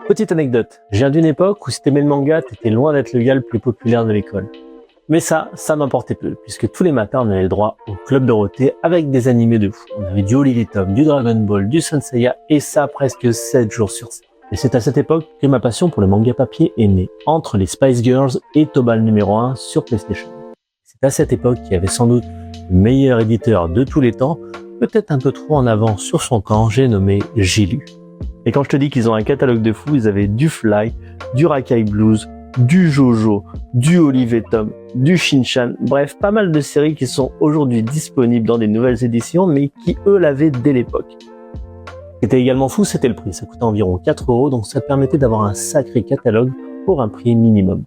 Petite anecdote, je viens d'une époque où si t'aimais le manga, t'étais loin d'être le gars le plus populaire de l'école. Mais ça m'importait peu, puisque tous les matins on avait le droit au Club Dorothée avec des animés de fou. On avait du Olivier Tom, du Dragon Ball, du Saint Seiya, et ça presque 7 jours sur 7. Et c'est à cette époque que ma passion pour le manga papier est née, entre les Spice Girls et Tobal numéro 1 sur PlayStation. C'est à cette époque qu'il y avait sans doute le meilleur éditeur de tous les temps, peut-être un peu trop en avant sur son camp, j'ai nommé J'ai-Lu. Et quand je te dis qu'ils ont un catalogue de fou, ils avaient du Fly, du Rakai Blues, du Jojo, du Olivier Tom, du Shin-Chan, bref, pas mal de séries qui sont aujourd'hui disponibles dans des nouvelles éditions, mais qui eux l'avaient dès l'époque. Ce qui était également fou, c'était le prix, ça coûtait environ 4 €, donc ça permettait d'avoir un sacré catalogue pour un prix minimum.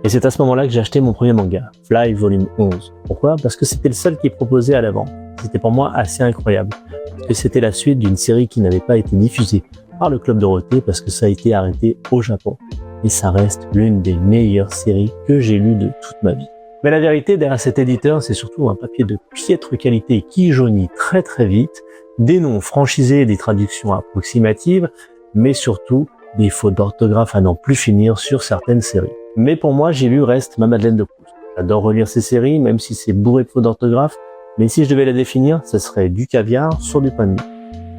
Et c'est à ce moment-là que j'ai acheté mon premier manga, Fly Volume 11. Pourquoi? Parce que c'était le seul qui proposait à l'avant. C'était pour moi assez incroyable, parce que c'était la suite d'une série qui n'avait pas été diffusée par le Club Dorothée parce que ça a été arrêté au Japon. Et ça reste l'une des meilleures séries que j'ai lues de toute ma vie. Mais la vérité, derrière cet éditeur, c'est surtout un papier de piètre qualité qui jaunit très très vite, des noms franchisés, des traductions approximatives, mais surtout des fautes d'orthographe à n'en plus finir sur certaines séries. Mais pour moi, J'ai-Lu reste ma Madeleine de Proust. J'adore relire ces séries, même si c'est bourré de fautes d'orthographe, mais si je devais la définir, ce serait du caviar sur du pain de mie.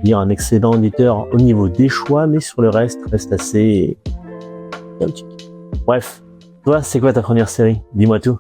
Dire un excellent éditeur au niveau des choix, mais sur le reste assez chaotique. Bref, toi, c'est quoi ta première série? Dis-moi tout.